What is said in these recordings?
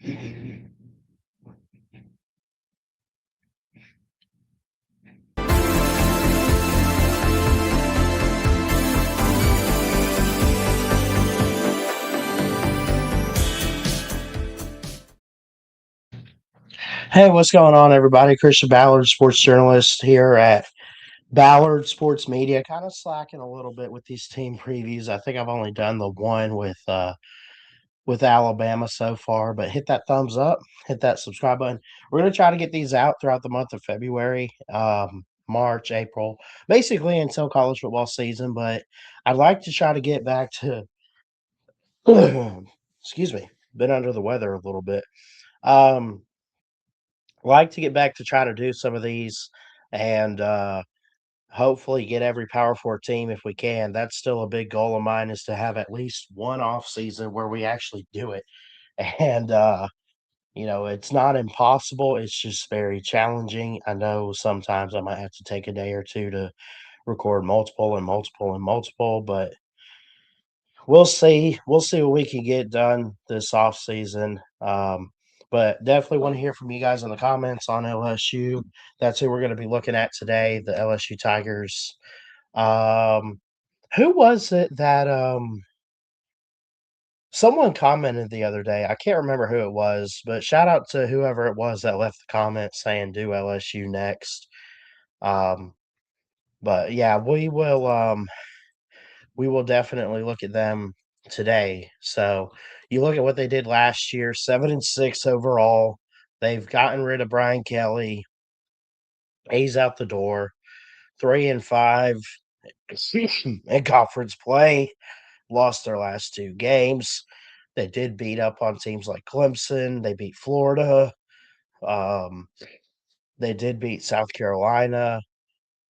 Hey, what's going on, everybody? Christian Ballard, sports journalist here at Ballard Sports Media. Kind of slacking a little bit with these team previews. I think I've only done the one with Alabama so far, but hit that thumbs up, hit that subscribe button. We're gonna try to get these out throughout the month of February, March, April, basically until college football season. But I'd like to try to get back to, excuse me, been under the weather a little bit. Um, like to get back to try to do some of these and hopefully get every Power Four team if we can. That's still a big goal of mine is to have at least one off season where we actually do it. And it's not impossible. It's just very challenging. I know sometimes I might have to take a day or two to record multiple and multiple and multiple, but we'll see. We'll see what we can get done this off season. But definitely want to hear from you guys in the comments on LSU. That's who we're going to be looking at today, the LSU Tigers. Um, who was it that someone commented the other day? I can't remember who it was, but shout out to whoever it was that left the comment saying do LSU next. Um, but yeah, we will definitely look at them today. So you look at what they did last year, 7-6 overall. They've gotten rid of Brian Kelly. He's out the door. 3-5 in conference play. Lost their last two games. They did beat up on teams like Clemson. They beat Florida. Um, they did beat South Carolina.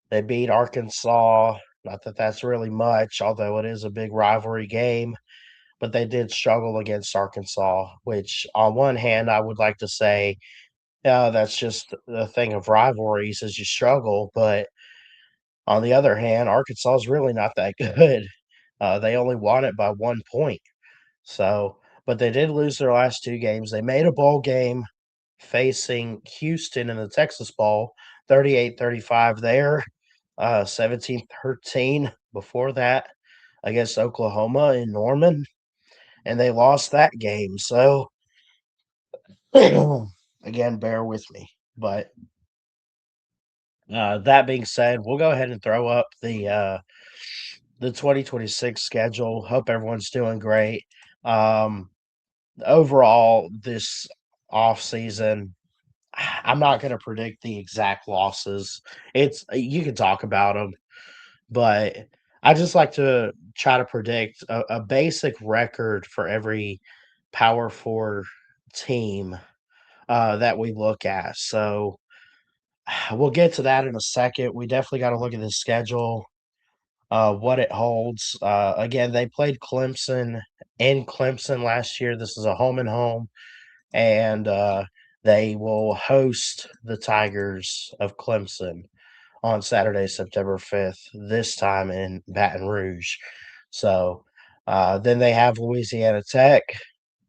They beat Arkansas. Not that that's really much, although it is a big rivalry game. But they did struggle against Arkansas, which on one hand, I would like to say, yeah, that's just a thing of rivalries as you struggle. But on the other hand, Arkansas is really not that good. They only won it by 1 point. So, but they did lose their last two games. They made a bowl game facing Houston in the Texas Bowl, 38-35 there, 17-13 before that against Oklahoma in Norman, and they lost that game. So, again, bear with me. But that being said, we'll go ahead and throw up the 2026 schedule. Hope everyone's doing great. Um, Overall, this off season, I'm not going to predict the exact losses. It's you can talk about them, but I just like to try to predict a basic record for every Power Four team that we look at. So we'll get to that in a second. We definitely got to look at the schedule, what it holds. Again, they played Clemson in Clemson last year. This is a home and home, and they will host the Tigers of Clemson on Saturday, September 5th, this time in Baton Rouge. So then they have Louisiana Tech.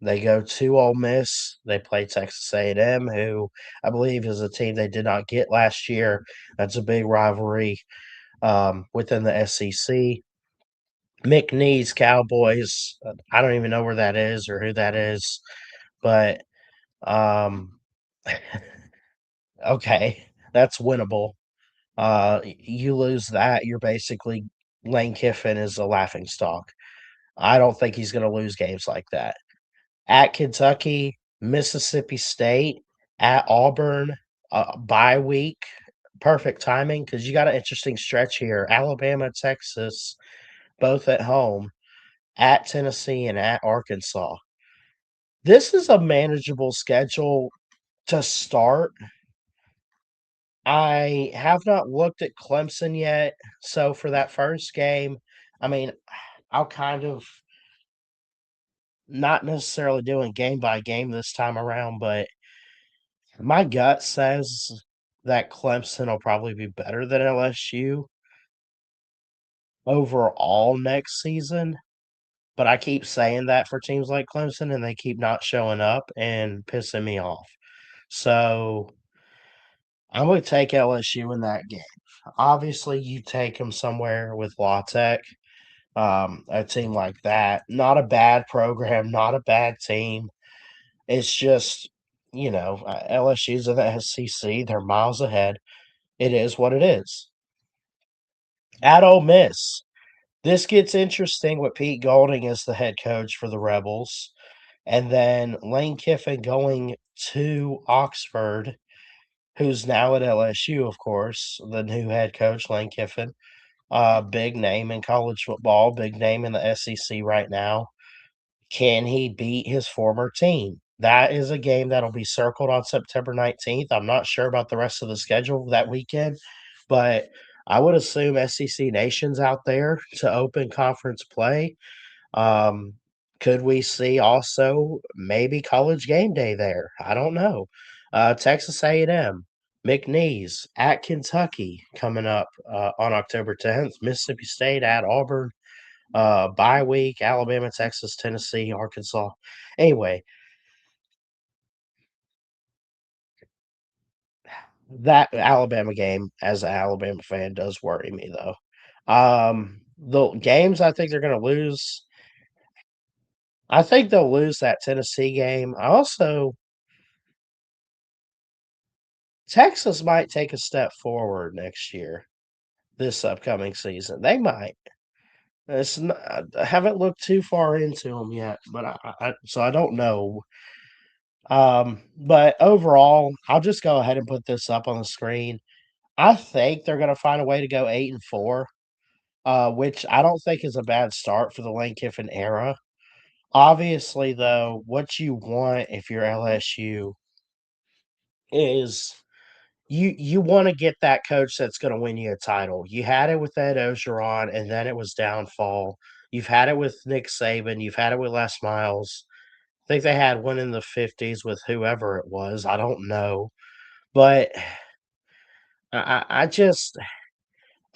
They go to Ole Miss. They play Texas A&M, who I believe is a team they did not get last year. That's a big rivalry within the SEC. McNeese Cowboys. I don't even know where that is or who that is, but um, okay, that's winnable. You lose that, you're basically Lane Kiffin is a laughing stock. I don't think he's going to lose games like that. At Kentucky, Mississippi State, at Auburn, bye week, perfect timing because you got an interesting stretch here. Alabama, Texas, both at home, at Tennessee, and at Arkansas. This is a manageable schedule to start. I have not looked at Clemson yet, so for that first game, I mean, I'll kind of not necessarily doing game by game this time around, but my gut says that Clemson will probably be better than LSU overall next season. but I keep saying that for teams like Clemson, and they keep not showing up and pissing me off. So I'm going to take LSU in that game. Obviously, you take them somewhere with La Tech, a team like that. Not a bad program, not a bad team. It's just, LSU's in the SEC. They're miles ahead. It is what it is. At Ole Miss, this gets interesting with Pete Golding as the head coach for the Rebels. And then Lane Kiffin going to Oxford, who's now at LSU, of course, the new head coach, Lane Kiffin. Big name in college football, big name in the SEC right now. Can he beat his former team? That is a game that'll be circled on September 19th. I'm not sure about the rest of the schedule that weekend, but I would assume SEC Nation's out there to open conference play. Um, could we see also maybe College Game Day there? I don't know. Texas A&M, McNeese at Kentucky coming up on October 10th. Mississippi State at Auburn. Bye week, Alabama, Texas, Tennessee, Arkansas. Anyway, that Alabama game, as an Alabama fan, does worry me though. The games I think they're going to lose. I think they'll lose that Tennessee game. I also Texas might take a step forward next year, this upcoming season. They might. It's not, I haven't looked too far into them yet, but so I don't know. But overall, I'll just go ahead and put this up on the screen. I think they're going to find a way to go 8-4, which I don't think is a bad start for the Lane Kiffin era. Obviously, though, what you want if you're LSU is you want to get that coach that's going to win you a title. You had it with Ed Ogeron, and then it was downfall. You've had it with Nick Saban. You've had it with Les Miles. I think they had one in the 50s with whoever it was. I don't know. But I just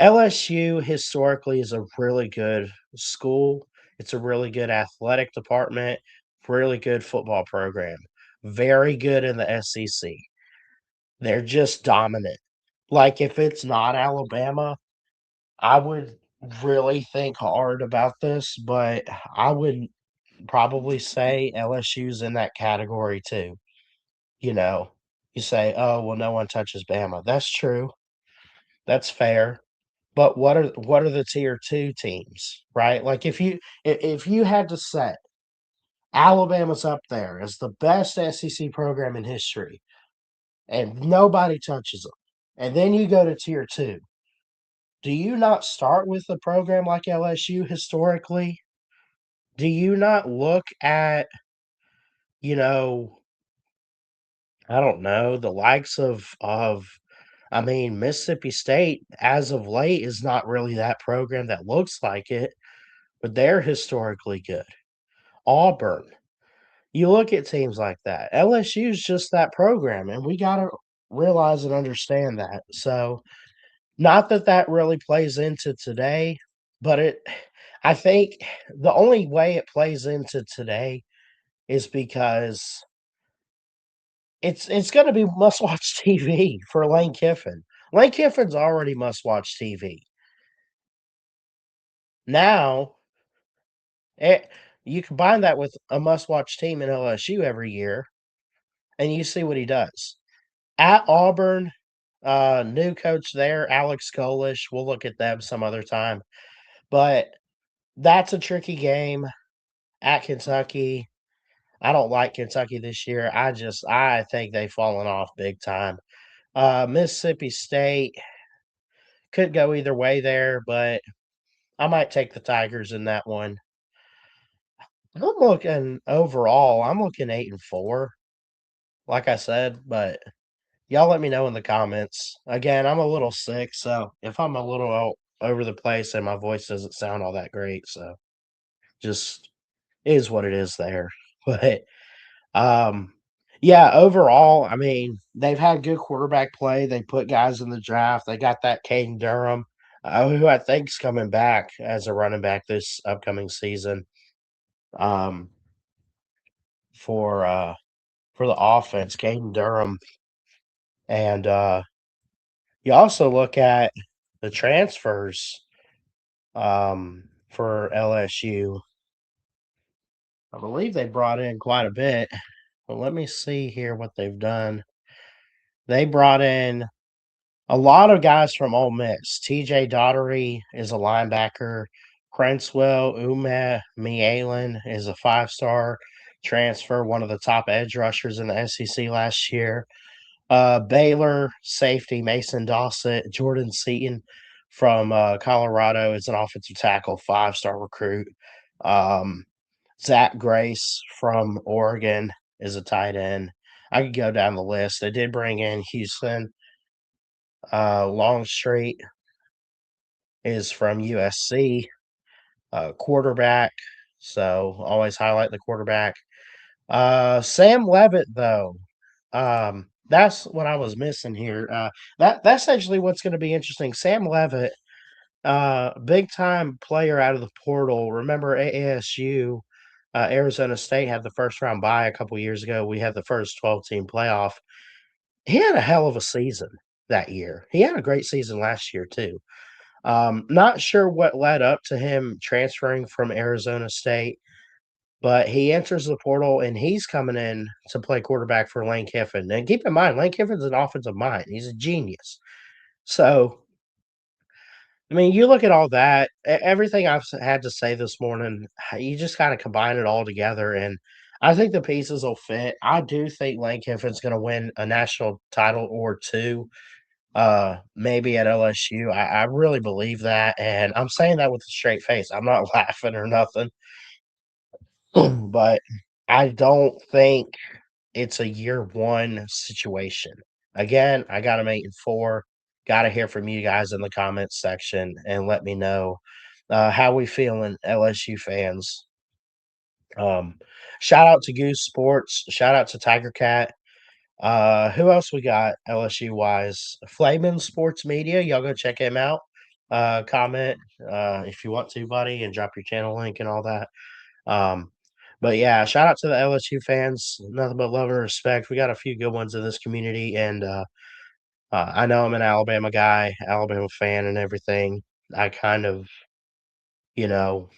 LSU historically is a really good school. It's a really good athletic department, really good football program. Very good in the SEC. They're just dominant. Like if it's not Alabama, I would really think hard about this, but I would probably say LSU's in that category too. You know, you say, "Oh, well, no one touches Bama." That's true. That's fair. But what are the tier 2 teams, right? Like if you had to say Alabama's up there as the best SEC program in history and nobody touches them, and then you go to tier 2, do you not start with a program like LSU historically? Do you not look at, you know, I don't know, the likes of I mean, Mississippi State as of late is not really that program that looks like it, but they're historically good. Auburn. You look at teams like that. LSU is just that program, and we gotta realize and understand that. So, not that that really plays into today, but I think the only way it plays into today is because it's gonna be must-watch TV for Lane Kiffin. Lane Kiffin's already must-watch TV. Now, it you combine that with a must-watch team in LSU every year, and you see what he does. At Auburn, new coach there, Alex Kolish. We'll look at them some other time. But that's a tricky game at Kentucky. I don't like Kentucky this year. I think they've fallen off big time. Mississippi State could go either way there, but I might take the Tigers in that one. I'm looking 8-4, like I said, but y'all let me know in the comments. Again, I'm a little sick, so if I'm a little over the place and my voice doesn't sound all that great, so just is what it is there. But um yeah, overall, I mean, they've had good quarterback play. They put guys in the draft. They got that Caden Durham, who I think's coming back as a running back this upcoming season. um, for the offense, Caden Durham, and you also look at the transfers for LSU. I believe they brought in quite a bit. Well, let me see here what they've done. They brought in a lot of guys from Ole Miss. TJ Daughtery is a linebacker. Crenswell Ume Mialen is a 5-star transfer, one of the top edge rushers in the SEC last year. Baylor safety Mason Dossett, Jordan Seaton from Colorado is an offensive tackle, 5-star recruit. Zach Grace from Oregon is a tight end. I could go down the list. They did bring in Houston. Longstreet is from USC, quarterback. So always highlight the quarterback. Sam Levitt, though, that's what I was missing here. That's actually what's going to be interesting. Sam Levitt, big time player out of the portal. Remember ASU, Arizona State had the first round bye a couple years ago. We had the first 12-team playoff. He had a hell of a season that year. He had a great season last year too. Not sure what led up to him transferring from Arizona State, but he enters the portal and he's coming in to play quarterback for Lane Kiffin. And keep in mind, Lane Kiffin's an offensive mind. He's a genius. So, I mean, you look at all that, everything I've had to say this morning, you just kind of combine it all together. And I think the pieces will fit. I do think Lane Kiffin's going to win a national title or two, maybe at LSU. I really believe that. And I'm saying that with a straight face. I'm not laughing or nothing, but I don't think it's a year one situation. Again, I got them 8-4. Got to hear from you guys in the comments section and let me know how we feeling, LSU fans. Um, Shout out to Goose Sports. Shout out to Tiger Cat. Who else we got LSU wise? Flamin' Sports Media. Y'all go check him out. Comment if you want to, buddy, and drop your channel link and all that. Um, but yeah, shout out to the LSU fans. Nothing but love and respect. We got a few good ones in this community, and I know I'm an Alabama guy, Alabama fan, and everything. I kind of, you know,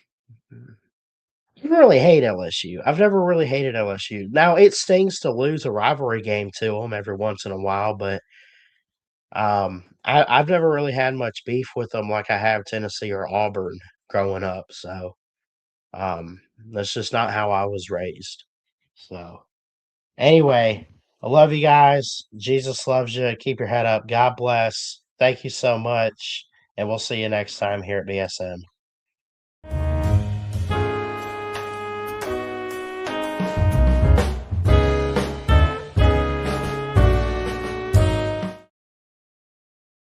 I really hate LSU. I've never really hated LSU. Now it stings to lose a rivalry game to them every once in a while, but I've never really had much beef with them like I have Tennessee or Auburn growing up. So that's just not how I was raised. So. Anyway, I love you guys. Jesus loves you. Keep your head up. God bless. Thank you so much. And we'll see you next time here at BSM.